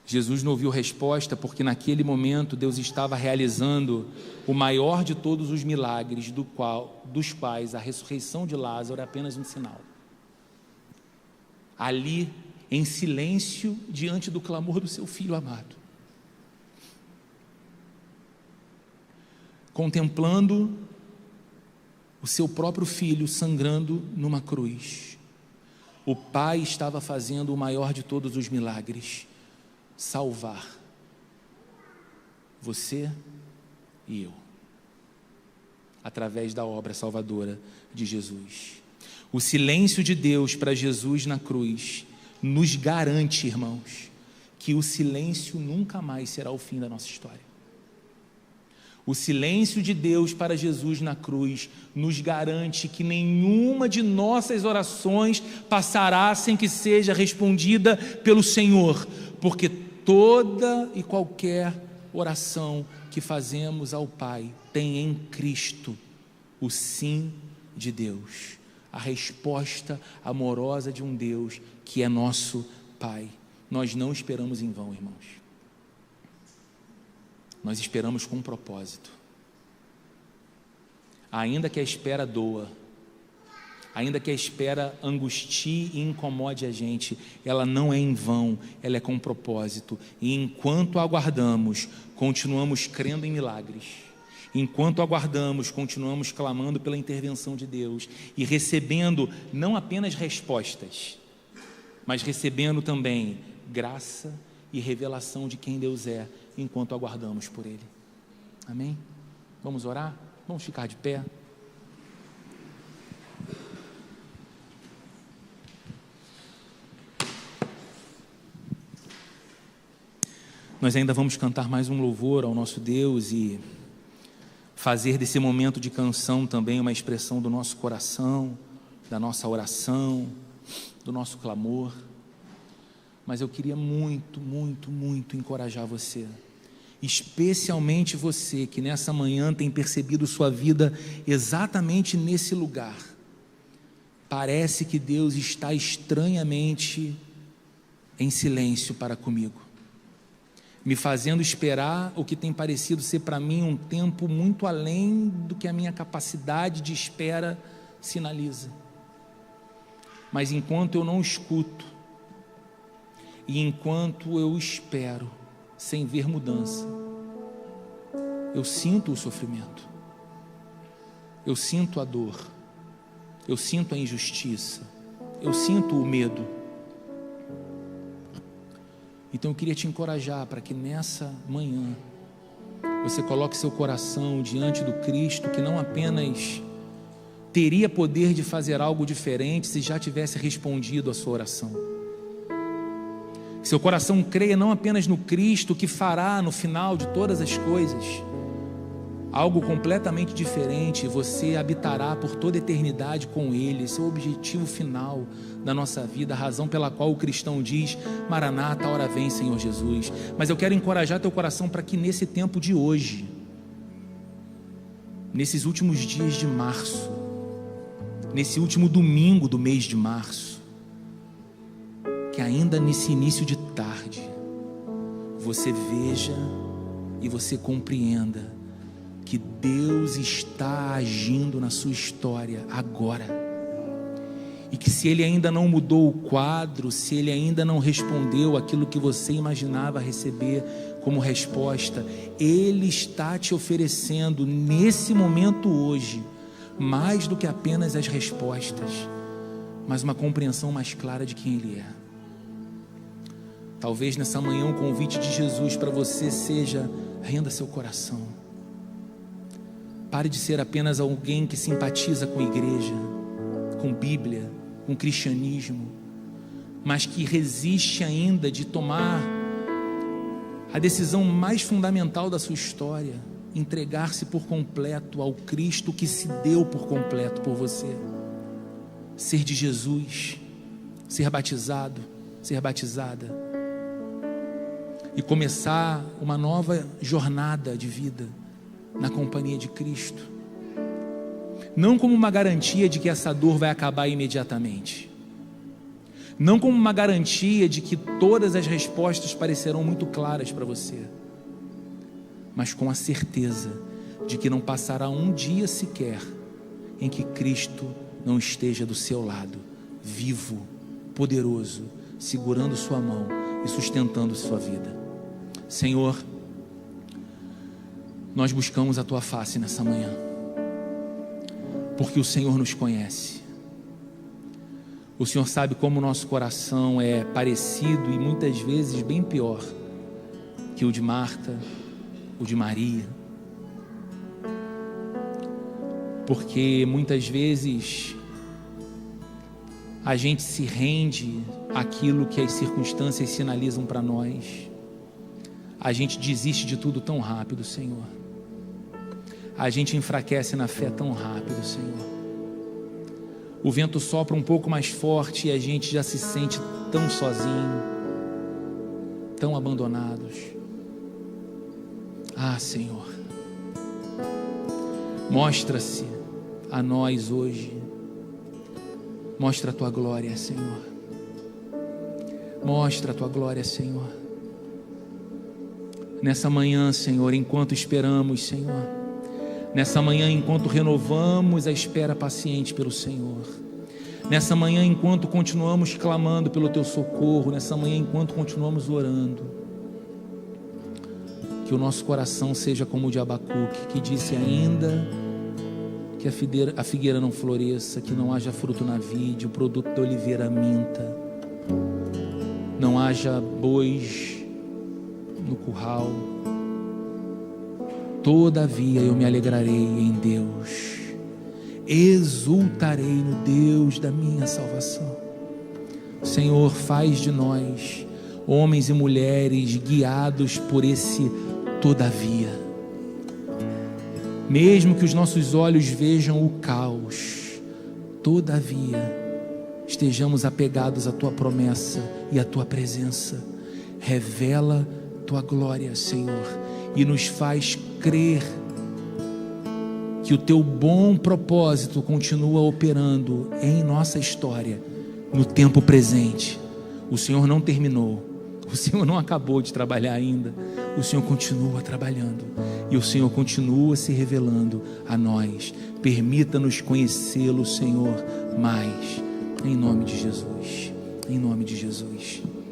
A: Jesus não ouviu resposta porque naquele momento Deus estava realizando o maior de todos os milagres, dos quais a ressurreição de Lázaro é apenas um sinal. Ali, em silêncio, diante do clamor do seu filho amado, contemplando o seu próprio filho sangrando numa cruz, o Pai estava fazendo o maior de todos os milagres: salvar você e eu, através da obra salvadora de Jesus. O silêncio de Deus para Jesus na cruz nos garante, irmãos, que o silêncio nunca mais será o fim da nossa história. O silêncio de Deus para Jesus na cruz nos garante que nenhuma de nossas orações passará sem que seja respondida pelo Senhor, porque toda e qualquer oração que fazemos ao Pai tem em Cristo o sim de Deus, a resposta amorosa de um Deus que é nosso Pai. Nós não esperamos em vão, irmãos. Nós esperamos com um propósito. Ainda que a espera doa, ainda que a espera angustie e incomode a gente, ela não é em vão, ela é com propósito. E enquanto aguardamos, continuamos crendo em milagres. Enquanto aguardamos, continuamos clamando pela intervenção de Deus e recebendo não apenas respostas, mas recebendo também graça e revelação de quem Deus é, enquanto aguardamos por Ele. Amém? Vamos orar? Vamos ficar de pé? Nós ainda vamos cantar mais um louvor ao nosso Deus e fazer desse momento de canção também uma expressão do nosso coração, da nossa oração, do nosso clamor. Mas eu queria muito, muito, muito encorajar você, especialmente você que nessa manhã tem percebido sua vida exatamente nesse lugar. Parece que Deus está estranhamente em silêncio para comigo, me fazendo esperar o que tem parecido ser para mim um tempo muito além do que a minha capacidade de espera sinaliza. Mas enquanto eu não escuto, e enquanto eu espero, sem ver mudança, eu sinto o sofrimento, eu sinto a dor, eu sinto a injustiça, eu sinto o medo. Então eu queria te encorajar para que nessa manhã você coloque seu coração diante do Cristo, que não apenas teria poder de fazer algo diferente se já tivesse respondido a sua oração. Seu coração creia não apenas no Cristo que fará no final de todas as coisas algo completamente diferente, você habitará por toda a eternidade com Ele. Esse é o objetivo final da nossa vida, a razão pela qual o cristão diz: Maranata, a hora vem, Senhor Jesus. Mas eu quero encorajar teu coração para que nesse tempo de hoje, nesses últimos dias de março, nesse último domingo do mês de março, que ainda nesse início de tarde, você veja e você compreenda que Deus está agindo na sua história agora, e que se Ele ainda não mudou o quadro, se Ele ainda não respondeu aquilo que você imaginava receber como resposta, Ele está te oferecendo nesse momento hoje, mais do que apenas as respostas, mas uma compreensão mais clara de quem Ele é. Talvez nessa manhã o convite de Jesus para você seja: renda seu coração. Pare de ser apenas alguém que simpatiza com a igreja, com Bíblia, com cristianismo, mas que resiste ainda de tomar a decisão mais fundamental da sua história, entregar-se por completo ao Cristo que se deu por completo por você. Ser de Jesus, ser batizado, ser batizada, e começar uma nova jornada de vida na companhia de Cristo, não como uma garantia de que essa dor vai acabar imediatamente, não como uma garantia de que todas as respostas parecerão muito claras para você, mas com a certeza de que não passará um dia sequer em que Cristo não esteja do seu lado, vivo, poderoso, segurando sua mão e sustentando sua vida. Senhor, nós buscamos a Tua face nessa manhã, porque o Senhor nos conhece. O Senhor sabe como o nosso coração é parecido e muitas vezes bem pior que o de Marta, o de Maria, porque muitas vezes a gente se rende àquilo que as circunstâncias sinalizam para nós. A gente desiste de tudo tão rápido, Senhor. A gente enfraquece na fé tão rápido, Senhor. O vento sopra um pouco mais forte e a gente já se sente tão sozinho, tão abandonados. Ah, Senhor, mostra-se a nós hoje. Mostra a Tua glória, Senhor. Mostra a Tua glória, Senhor. Nessa manhã, Senhor, enquanto esperamos, Senhor, nessa manhã, enquanto renovamos a espera paciente pelo Senhor, nessa manhã, enquanto continuamos clamando pelo Teu socorro, nessa manhã, enquanto continuamos orando, que o nosso coração seja como o de Abacuque, que disse: ainda que a figueira não floresça, que não haja fruto na vide, o produto da oliveira minta, não haja bois no curral, todavia eu me alegrarei em Deus, exultarei no Deus da minha salvação. Senhor, faz de nós homens e mulheres guiados por esse todavia, mesmo que os nossos olhos vejam o caos, todavia estejamos apegados à tua promessa e à tua presença. Revela tua glória, Senhor, e nos faz crer que o teu bom propósito continua operando em nossa história, no tempo presente. O Senhor não terminou, o Senhor não acabou de trabalhar ainda, o Senhor continua trabalhando, e o Senhor continua se revelando a nós. Permita-nos conhecê-lo, Senhor, mais, em nome de Jesus, em nome de Jesus.